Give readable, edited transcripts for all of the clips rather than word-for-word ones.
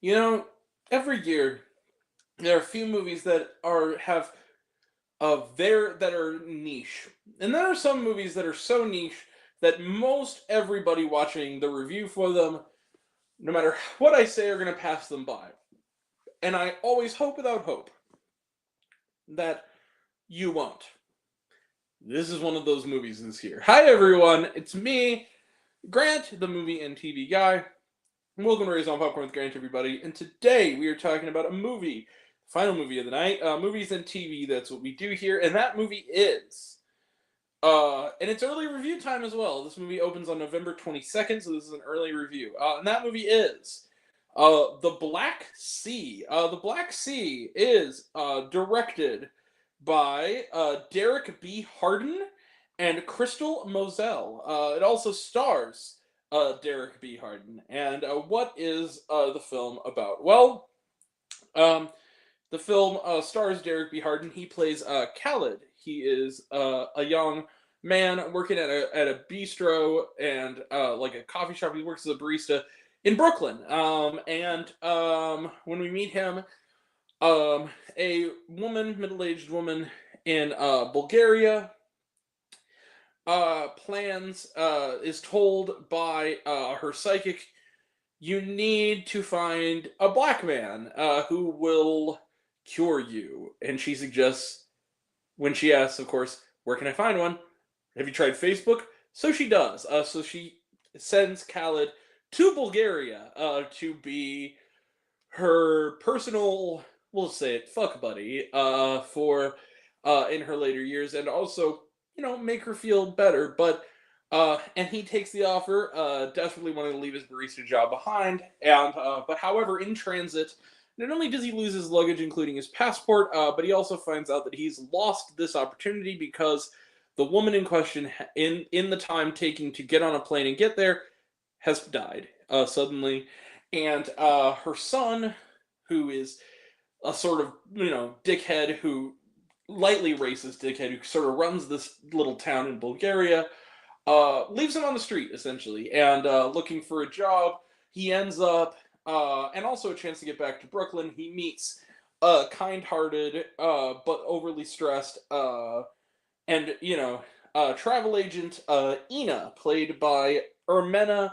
You know, every year there are a few movies that have that are niche, and there are some movies that are so niche that most everybody watching the review for them, no matter what I say, are going to pass them by. And I always hope without hope that you won't. This is one of those movies this year. Hi everyone, it's me, Grant, the movie and TV guy. Welcome to Raise on Popcorn with Grant, everybody. And today we are talking about a movie, final movie of the night, movies and TV. That's what we do here, and that movie is, and it's early review time as well. This movie opens on November 22nd, so this is an early review. And that movie is, The Black Sea. The Black Sea is directed by Derek B. Harden and Crystal Moselle. It also stars Derek B. Harden. And what is the film about? Well, the film stars Derek B. Harden. He plays Khaled. He is a young man working at a bistro and like a coffee shop. He works as a barista in Brooklyn. When we meet him, a woman, middle-aged woman in Bulgaria, is told by her psychic, you need to find a black man who will cure you. And she suggests, when she asks, of course, where can I find one? Have you tried Facebook? So she does. So she sends Khaled to Bulgaria to be her personal, we'll say it, fuck buddy, for in her later years, and also, make her feel better. But and he takes the offer, desperately wanting to leave his barista job behind. But however, in transit, not only does he lose his luggage, including his passport, but he also finds out that he's lost this opportunity because the woman in question, in the time taking to get on a plane and get there, has died suddenly. And her son, who is a sort of, dickhead, who lightly racist dickhead, who sort of runs this little town in Bulgaria, leaves him on the street, essentially. And looking for a job, he ends up, and also a chance to get back to Brooklyn, he meets a kind-hearted, but overly stressed, and, travel agent, Ina, played by Ermena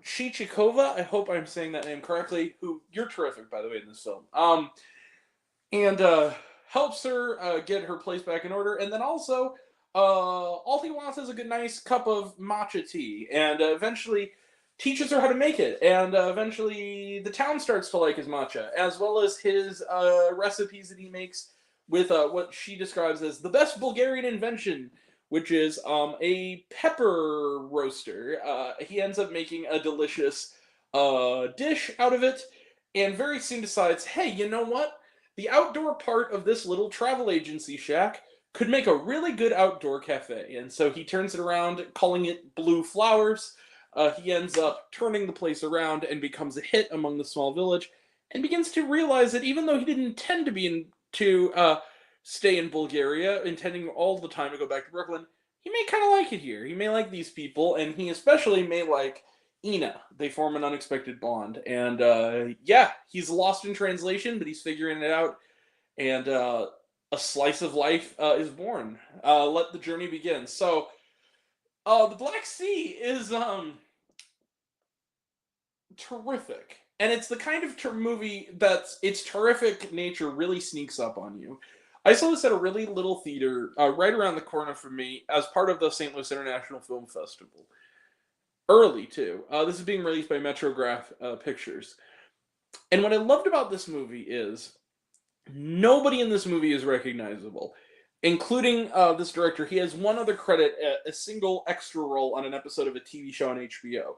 Chichikova. I hope I'm saying that name correctly. Who, you're terrific, by the way, in this film. And helps her get her place back in order, and then also, all he wants is a good, nice cup of matcha tea, and eventually teaches her how to make it, and eventually the town starts to like his matcha, as well as his recipes that he makes with what she describes as the best Bulgarian invention, which is a pepper roaster. He ends up making a delicious dish out of it, and very soon decides, hey, you know what? The outdoor part of this little travel agency shack could make a really good outdoor cafe. And so he turns it around, calling it Blue Flowers. He ends up turning the place around and becomes a hit among the small village, and begins to realize that even though he didn't intend to stay in Bulgaria, intending all the time to go back to Brooklyn, he may kind of like it here. He may like these people, and he especially may like Ina. They form an unexpected bond. And he's lost in translation, but he's figuring it out. And a slice of life is born. Let the journey begin. So, The Black Sea is terrific. And it's the kind of movie that's, its terrific nature really sneaks up on you. I saw this at a really little theater right around the corner from me as part of the St. Louis International Film Festival. Early, too. This is being released by Metrograph Pictures. And what I loved about this movie is nobody in this movie is recognizable, including this director. He has one other credit, a single extra role on an episode of a TV show on HBO.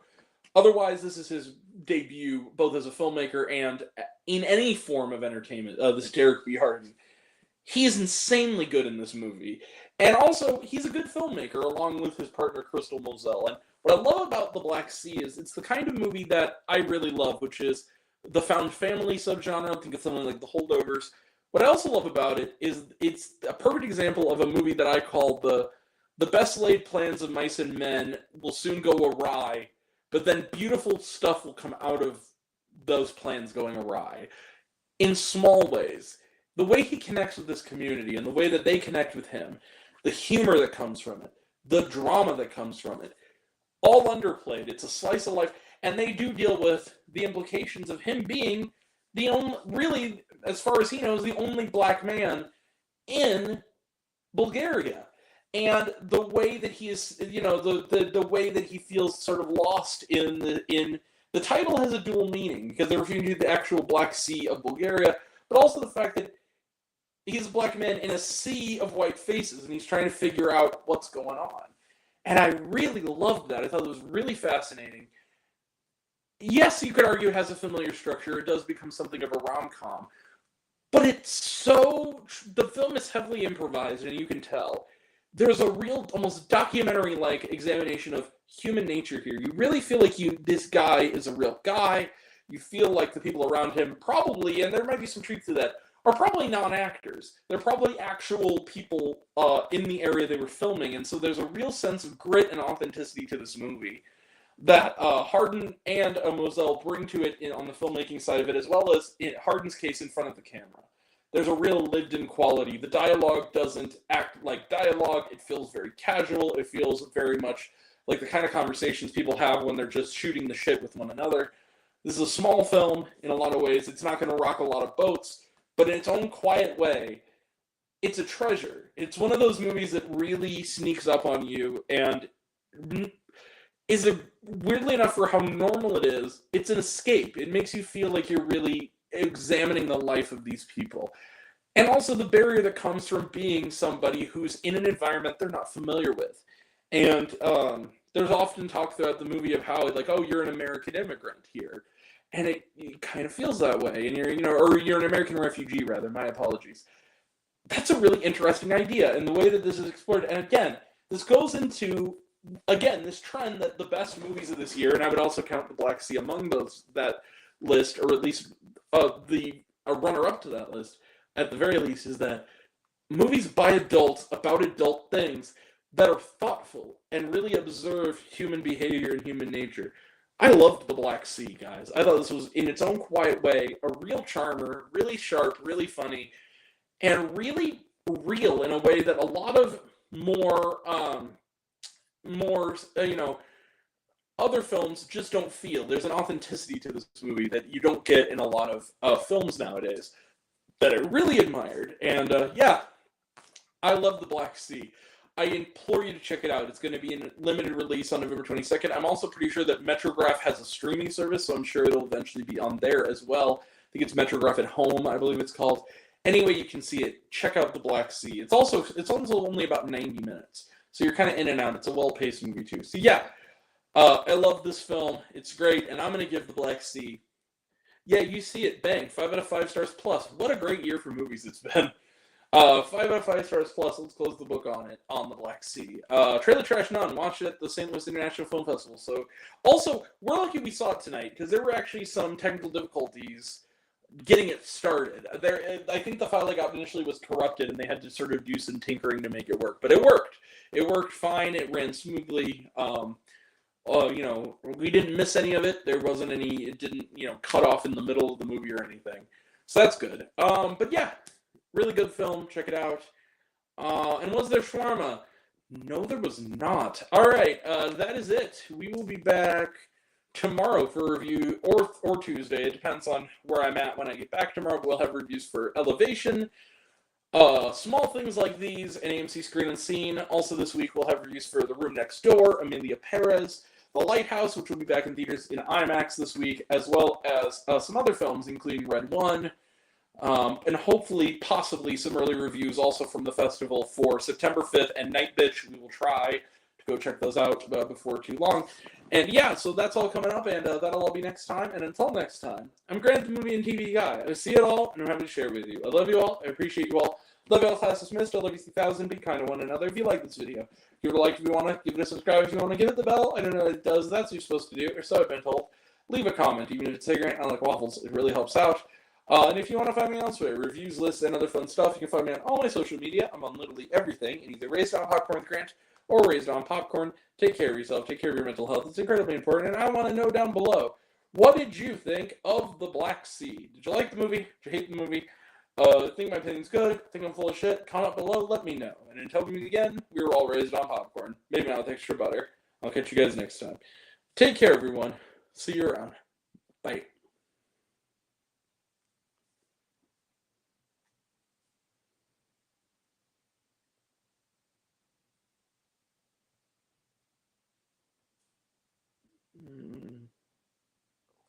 Otherwise, this is his debut, both as a filmmaker and in any form of entertainment, this Derek B. Harden. He is insanely good in this movie. And also, he's a good filmmaker, along with his partner, Crystal Moselle. And what I love about The Black Sea is it's the kind of movie that I really love, which is the found family subgenre. I think it's something like The Holdovers. What I also love about it is it's a perfect example of a movie that I call the best laid plans of mice and men will soon go awry, but then beautiful stuff will come out of those plans going awry in small ways. The way he connects with this community and the way that they connect with him, the humor that comes from it, the drama that comes from it, all underplayed. It's a slice of life, and they do deal with the implications of him being the only, really, as far as he knows, the only black man in Bulgaria. And the way that he is, the way that he feels sort of lost in the title has a dual meaning, because they're referring to the actual Black Sea of Bulgaria, but also the fact that he's a black man in a sea of white faces, and he's trying to figure out what's going on. And I really loved that. I thought it was really fascinating. Yes, you could argue it has a familiar structure. It does become something of a rom-com. But the film is heavily improvised, and you can tell. There's a real, almost documentary-like examination of human nature here. You really feel like this guy is a real guy. You feel like the people around him probably, and there might be some truth to that, are probably non-actors. They're probably actual people in the area they were filming, and so there's a real sense of grit and authenticity to this movie that Hardin and Moselle bring to it on the filmmaking side of it, as well as in Hardin's case in front of the camera. There's a real lived-in quality. The dialogue doesn't act like dialogue. It feels very casual. It feels very much like the kind of conversations people have when they're just shooting the shit with one another. This is a small film in a lot of ways. It's not going to rock a lot of boats, but in its own quiet way, it's a treasure. It's one of those movies that really sneaks up on you and is weirdly enough for how normal it is, it's an escape. It makes you feel like you're really examining the life of these people. And also the barrier that comes from being somebody who's in an environment they're not familiar with. And there's often talk throughout the movie of how, like, oh, you're an American immigrant here. And it kind of feels that way. And or you're an American refugee, rather. My apologies. That's a really interesting idea. And the way that this is explored. And again, this goes into, this trend that the best movies of this year, and I would also count The Black Sea among that list, or at least a runner-up to that list, at the very least, is that movies by adults about adult things that are thoughtful and really observe human behavior and human nature. I loved The Black Sea, guys. I thought this was, in its own quiet way, a real charmer, really sharp, really funny, and really real in a way that a lot of more other films just don't feel. There's an authenticity to this movie that you don't get in a lot of films nowadays that I really admired. And I love The Black Sea. I implore you to check it out. It's going to be in limited release on November 22nd. I'm also pretty sure that Metrograph has a streaming service, so I'm sure it'll eventually be on there as well. I think it's Metrograph at Home, I believe it's called. Anyway, you can see it. Check out The Black Sea. It's also only about 90 minutes, so you're kind of in and out. It's a well-paced movie too. So I love this film. It's great, and I'm going to give The Black Sea. Yeah, you see it. Bang. 5 out of 5 stars plus. What a great year for movies it's been. 5 out of 5 stars plus. Let's close the book on it, on The Black Sea. Trailer Trash None. Watch it at the St. Louis International Film Festival. So, also, we're lucky we saw it tonight, because there were actually some technical difficulties getting it started. I think the file I got initially was corrupted, and they had to sort of do some tinkering to make it work. But it worked. It worked fine. It ran smoothly. We didn't miss any of it. There wasn't any, it didn't, cut off in the middle of the movie or anything. So that's good. But yeah, really good film. Check it out. And was there shawarma? No, there was not. All right, that is it. We will be back tomorrow for a review, or Tuesday. It depends on where I'm at when I get back tomorrow. We'll have reviews for Elevation, small things like these, and AMC Screen Unseen. Also this week we'll have reviews for The Room Next Door, Amelia Perez, The Lighthouse, which will be back in theaters in IMAX this week, as well as some other films, including Red One, and hopefully, possibly, some early reviews also from the festival for September 5th and Night Bitch. We will try to go check those out before too long. And yeah, so that's all coming up, and that'll all be next time. And until next time, I'm Grant, the movie and TV guy. I see it all, and I'm happy to share with you. I love you all. I appreciate you all. Love you all, class dismissed. I love you 3,000. Be kind to one another. If you like this video, give it a like if you want to. Give it a subscribe if you want to. Give it the bell. I don't know what it does. That's what you're supposed to do, or so I've been told. Leave a comment, even if it's ignorant. I like waffles. It really helps out. And if you want to find me elsewhere, reviews, lists, and other fun stuff, you can find me on all my social media. I'm on literally everything, and either Raised on Popcorn with Grant or Raised on Popcorn. Take care of yourself. Take care of your mental health. It's incredibly important, and I want to know down below, What did you think of The Black Sea? Did you like the movie? Did you hate the movie? Think my opinion's good? Think I'm full of shit? Comment below, let me know. And until we meet again, we were all raised on popcorn. Maybe not with extra butter. I'll catch you guys next time. Take care, everyone. See you around. Bye.